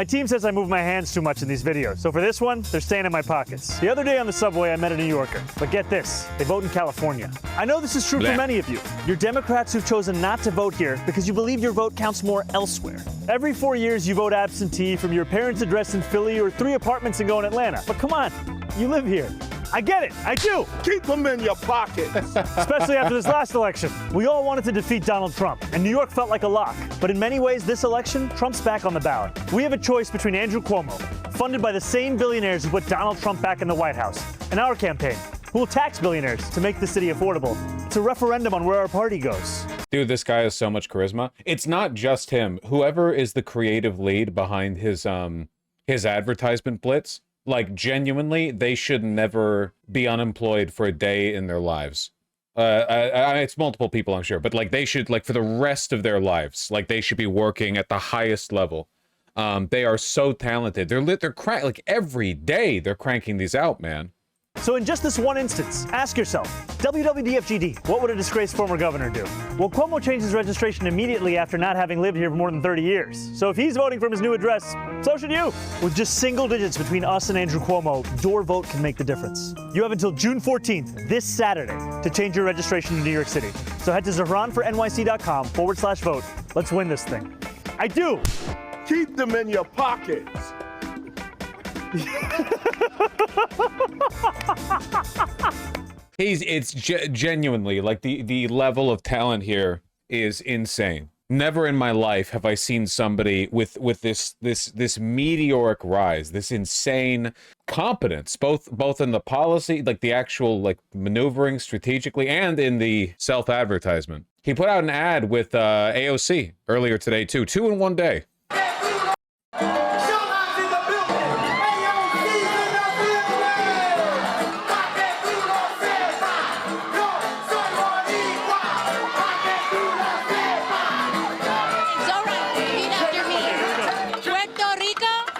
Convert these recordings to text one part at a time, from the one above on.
My team says I move my hands too much in these videos, so for this one, they're staying in my pockets. The other day on the subway, I met a New Yorker. But get this, they vote in California. I know this is true for many of you. You're Democrats who've chosen not to vote here because you believe your vote counts more elsewhere. Every 4 years, you vote absentee from your parents' address in Philly or 3 apartments and go in Atlanta. But come on, you live here. I get it, I do. Keep them in your pockets. Especially after this last election. We all wanted to defeat Donald Trump, and New York felt like a lock. But in many ways, this election, Trump's back on the ballot. We have a choice between Andrew Cuomo, funded by the same billionaires who put Donald Trump back in the White House, and our campaign, who will tax billionaires to make the city affordable. It's a referendum on where our party goes. Dude, this guy has so much charisma. It's not just him. Whoever is the creative lead behind his advertisement blitz, like, genuinely, they should never be unemployed for a day in their lives. It's multiple people, I'm sure, but, like, they should, like, for the rest of their lives, like, they should be working at the highest level. They are so talented. They're like, every day they're cranking these out, man. So in just this one instance, ask yourself, WWDFGD, what would a disgraced former governor do? Well, Cuomo changed his registration immediately after not having lived here for more than 30 years. So if he's voting from his new address, so should you. With just single digits between us and Andrew Cuomo, your vote can make the difference. You have until June 14th, this Saturday, to change your registration to New York City. So head to ZohranforNYC.com/vote. Let's win this thing. I do. Keep them in your pockets. It's genuinely, like, the level of talent here is insane. Never in my life have I seen somebody with this meteoric rise, this insane competence, both in the policy, like the actual, like, maneuvering strategically, and in the self-advertisement. He put out an ad with AOC earlier today too, 2 in 1 day.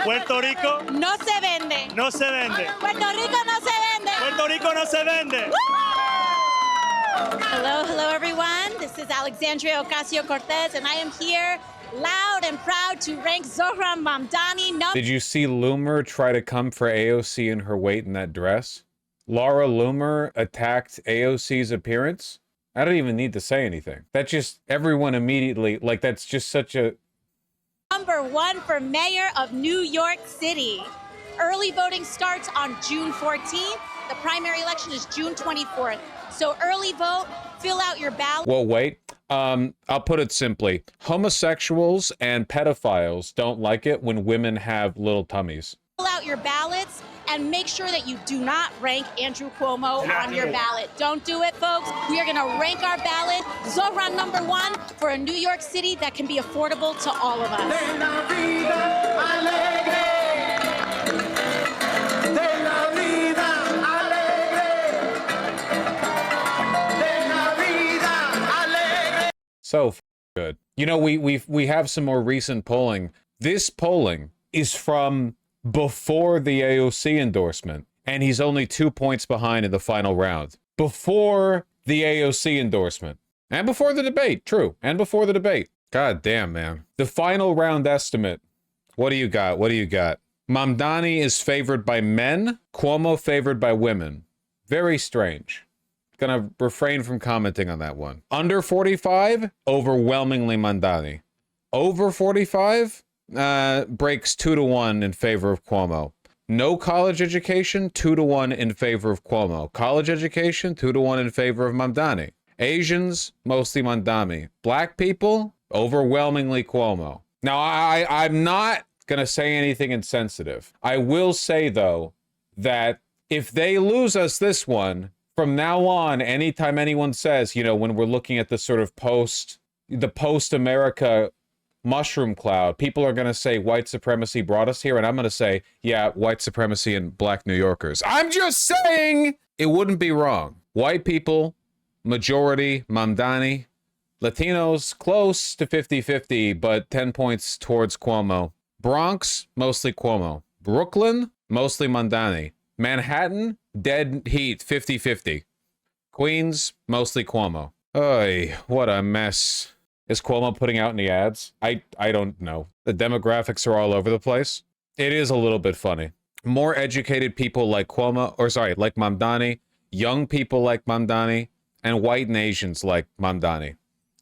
Puerto Rico no se vende. no se vende. Puerto Rico no se vende. Puerto Rico no se vende. Hello, everyone. This is Alexandria Ocasio-Cortez, and I am here loud and proud to rank Zohran Mamdani. Did you see Loomer try to come for AOC in her weight in that dress? Laura Loomer attacked AOC's appearance? I don't even need to say anything. That just, everyone immediately, like, that's just such a... Number 1 for mayor of New York City. Early voting starts on June 14th. The primary election is June 24th. So early vote, fill out your ballot. Well, wait. I'll put it simply. Homosexuals and pedophiles don't like it when women have little tummies. Fill out your ballots and make sure that you do not rank Andrew Cuomo on your ballot. Don't do it, folks. We are going to rank our ballot Zohran number 1 for a New York City that can be affordable to all of us. So good. You know, we have some more recent polling. This polling is from before the AOC endorsement, and he's only 2 points behind in the final round. Before the AOC endorsement. And before the debate, true. And before the debate. God damn, man. The final round estimate. What do you got? What do you got? Mamdani is favored by men, Cuomo favored by women. Very strange. Gonna refrain from commenting on that one. Under 45, overwhelmingly Mamdani. Over 45, breaks 2 to 1 in favor of Cuomo. No college education, 2 to 1 in favor of Cuomo. College education, 2 to 1 in favor of Mamdani. Asians, mostly Mamdani. Black people, overwhelmingly Cuomo. Now, I'm not gonna say anything insensitive. I will say, though, that if they lose us this one, from now on, anytime anyone says, you know, when we're looking at the sort of post-America mushroom cloud, people are going to say white supremacy brought us here, and I'm going to say, yeah, white supremacy and black New Yorkers. I'm just saying it wouldn't be wrong. White people, majority, Mamdani. Latinos, close to 50-50, but 10 points towards Cuomo. Bronx, mostly Cuomo. Brooklyn, mostly Mamdani. Manhattan, dead heat, 50-50. Queens, mostly Cuomo. Oy, what a mess. is Cuomo putting out in the ads? I don't know. The demographics are all over the place. It is a little bit funny. More educated people like Cuomo, or sorry, like Mamdani, young people like Mamdani, and white and Asians like Mamdani.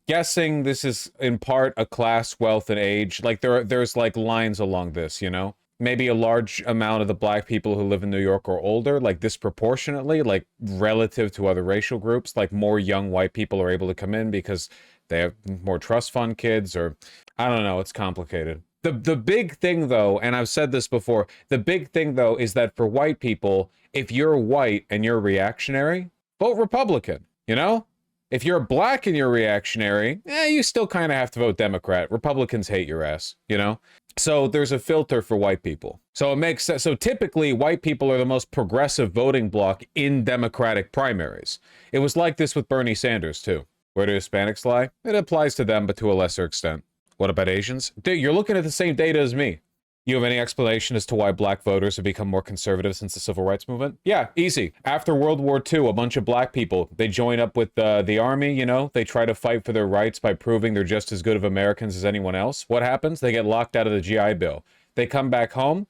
Guessing this is in part a class, wealth, and age. Like there's like lines along this, you know? Maybe a large amount of the black people who live in New York are older, like disproportionately, like relative to other racial groups. Like more young white people are able to come in because they have more trust fund kids, or I don't know, it's complicated. The big thing though, and I've said this before, the big thing though is that for white people, if you're white and you're reactionary, vote Republican, you know? If you're black and you're reactionary, you still kind of have to vote Democrat. Republicans hate your ass, you know? So there's a filter for white people. So it makes sense. So typically white people are the most progressive voting bloc in Democratic primaries. It was like this with Bernie Sanders too. Where do Hispanics lie? It applies to them, but to a lesser extent. What about Asians? Dude, you're looking at the same data as me. You have any explanation as to why black voters have become more conservative since the civil rights movement? Yeah, easy. After World War II, a bunch of black people, they join up with the army, you know? They try to fight for their rights by proving they're just as good of Americans as anyone else. What happens? They get locked out of the GI Bill. They come back home.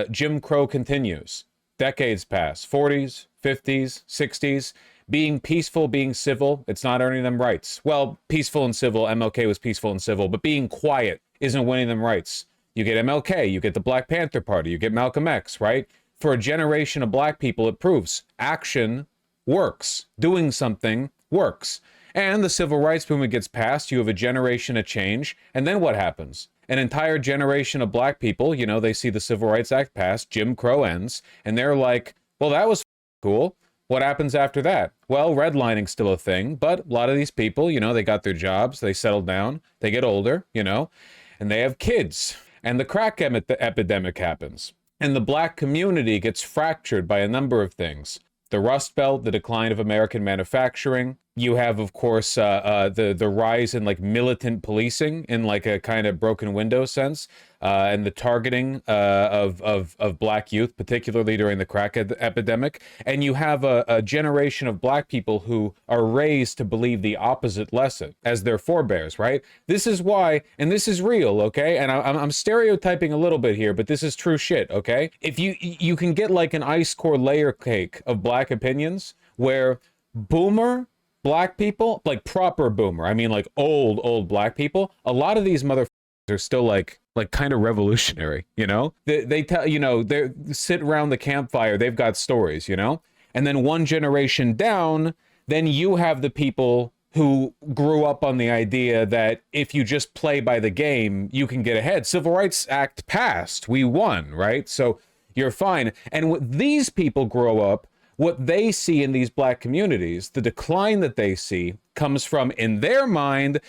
Jim Crow continues. Decades pass. 40s, 50s, 60s. Being peaceful, being civil, it's not earning them rights. Well, peaceful and civil, MLK was peaceful and civil, but being quiet isn't winning them rights. You get MLK, you get the Black Panther Party, you get Malcolm X, right? For a generation of black people, it proves action works. Doing something works. And the civil rights movement gets passed, you have a generation of change, and then what happens? An entire generation of black people, you know, they see the Civil Rights Act passed, Jim Crow ends, and they're like, well, that was cool. What happens after that? Well, redlining's still a thing, but a lot of these people, you know, they got their jobs, they settle down, they get older, you know, and they have kids. And the crack epidemic happens. And the black community gets fractured by a number of things. The Rust Belt, the decline of American manufacturing. You have, of course, the rise in like militant policing in like a kind of broken window sense, and the targeting of black youth, particularly during the crack epidemic. And you have a generation of black people who are raised to believe the opposite lesson as their forebears, right? This is why, and this is real, okay? And I'm stereotyping a little bit here, but this is true shit, okay? If you can get like an ice core layer cake of black opinions where boomer black people, like proper boomer, I mean like old black people, a lot of these motherfuckers are still like kind of revolutionary, you know? They tell, you know, they sit around the campfire, they've got stories, you know? And then one generation down, then you have the people who grew up on the idea that if you just play by the game, you can get ahead. Civil Rights Act passed, we won, right? So you're fine. And these people grow up, what they see in these black communities, the decline that they see comes from, in their mind,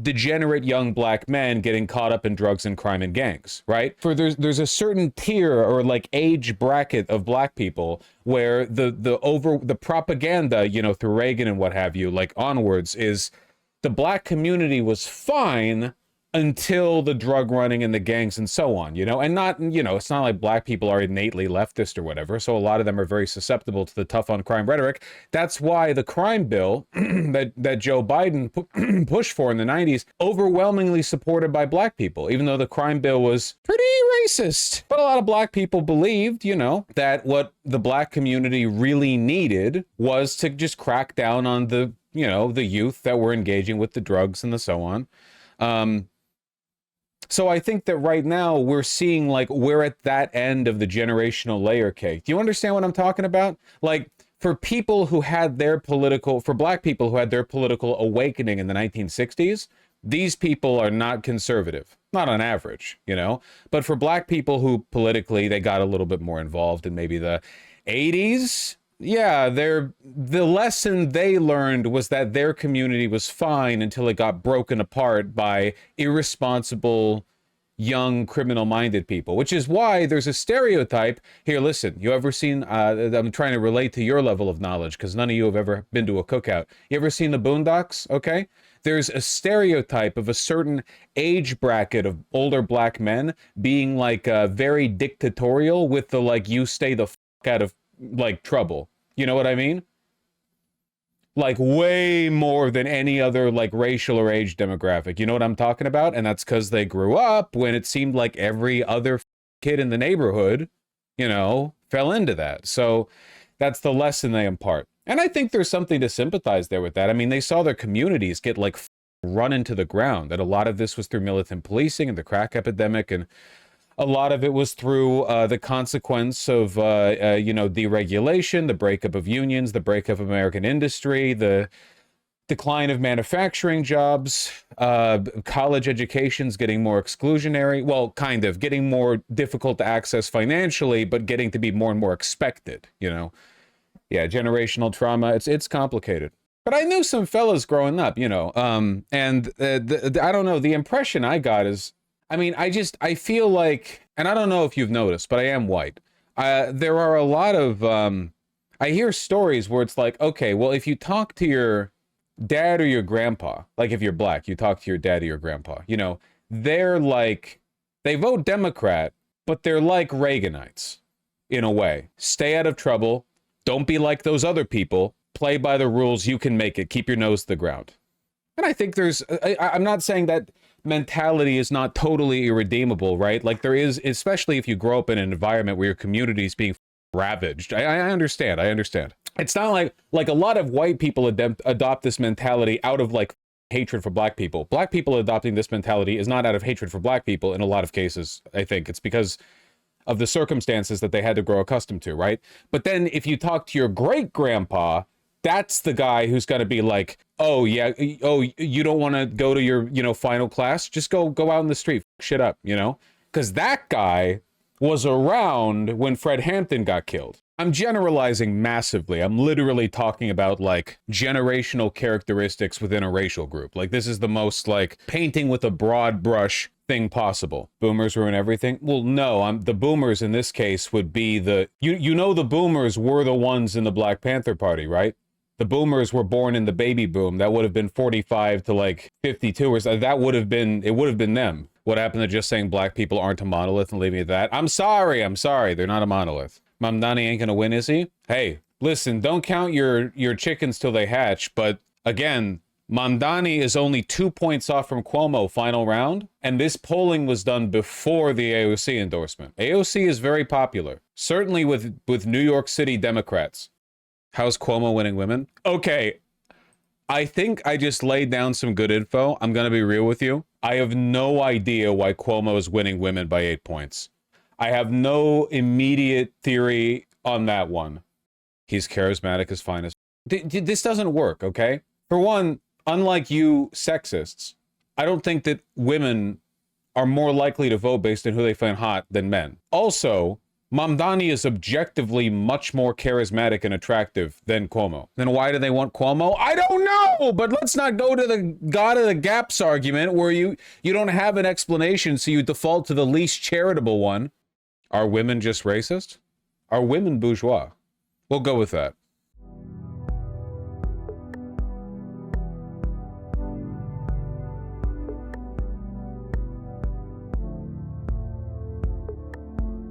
degenerate young black men getting caught up in drugs and crime and gangs, right? For there's a certain tier or like age bracket of black people where the propaganda, you know, through Reagan and what have you, like onwards, is the black community was fine until the drug running and the gangs and so on, you know, and not, you know, it's not like black people are innately leftist or whatever. So a lot of them are very susceptible to the tough on crime rhetoric. That's why the crime bill that Joe Biden pushed for in the 90s, overwhelmingly supported by black people, even though the crime bill was pretty racist. But a lot of black people believed, you know, that what the black community really needed was to just crack down on the, you know, the youth that were engaging with the drugs and the so on. So I think that right now we're seeing like we're at that end of the generational layer cake. Do you understand what I'm talking about? Like for people who had their political, for black people who had their political awakening in the 1960s, these people are not conservative, not on average, you know, but for black people who politically, they got a little bit more involved in maybe the 80s. Yeah, the lesson they learned was that their community was fine until it got broken apart by irresponsible, young, criminal-minded people, which is why there's a stereotype. Here, listen, you ever seen, I'm trying to relate to your level of knowledge because none of you have ever been to a cookout. You ever seen the Boondocks, okay? There's a stereotype of a certain age bracket of older black men being like very dictatorial with the like, you stay the fuck out of like trouble. You know what I mean? like way more than any other like racial or age demographic. You know what I'm talking about? And that's because they grew up when it seemed like every other kid in the neighborhood, you know, fell into that. So that's the lesson they impart. And I think there's something to sympathize there with that. I mean, they saw their communities get like run into the ground. And a lot of this was through militant policing and the crack epidemic. And a lot of it was through the consequence of, you know, deregulation, the breakup of unions, the breakup of American industry, the decline of manufacturing jobs, college education's getting more exclusionary. Well, kind of getting more difficult to access financially, but getting to be more and more expected, you know. Yeah, generational trauma, it's complicated. But I knew some fellas growing up, you know, and I don't know, the impression I got is, I mean, I feel like, and I don't know if you've noticed, but I am white. There are a lot of, I hear stories where it's like, okay, well, if you talk to your dad or your grandpa, like if you're black, you talk to your dad or your grandpa, you know, they're like, they vote Democrat, but they're like Reaganites in a way. Stay out of trouble. Don't be like those other people. Play by the rules. You can make it. Keep your nose to the ground. And I think there's, I'm not saying that mentality is not totally irredeemable, right? Like there is, especially if you grow up in an environment where your community is being ravaged. I understand. It's not like a lot of white people adopt this mentality out of like hatred for black people. Black people adopting this mentality is not out of hatred for black people in a lot of cases. I think it's because of the circumstances that they had to grow accustomed to, right? But then if you talk to your great grandpa, that's the guy who's going to be like, oh yeah, oh, you don't want to go to your, you know, final class? Just go out in the street, shit up, you know? Because that guy was around when Fred Hampton got killed. I'm generalizing massively. I'm literally talking about like generational characteristics within a racial group. Like this is the most like painting with a broad brush thing possible. Boomers ruin everything? Well, no, the boomers in this case would be the, you know, the boomers were the ones in the Black Panther Party, right? The boomers were born in the baby boom. That would have been 45 to like 52 or so. That would have been, it would have been them. What happened to just saying black people aren't a monolith and leaving it at that? I'm sorry. They're not a monolith. Mamdani ain't gonna win, is he? Hey, listen, don't count your chickens till they hatch. But again, Mamdani is only 2 points off from Cuomo final round. And this polling was done before the AOC endorsement. AOC is very popular, certainly with New York City Democrats. How's Cuomo winning women? Okay, I think I just laid down some good info. I'm going to be real with you. I have no idea why Cuomo is winning women by 8 points. I have no immediate theory on that one. He's charismatic as fine as... This doesn't work, okay? For one, unlike you sexists, I don't think that women are more likely to vote based on who they find hot than men. Also, Mamdani is objectively much more charismatic and attractive than Cuomo. Then why do they want Cuomo? I don't know, but let's not go to the God of the gaps argument where you don't have an explanation, so you default to the least charitable one. Are women just racist? Are women bourgeois? We'll go with that.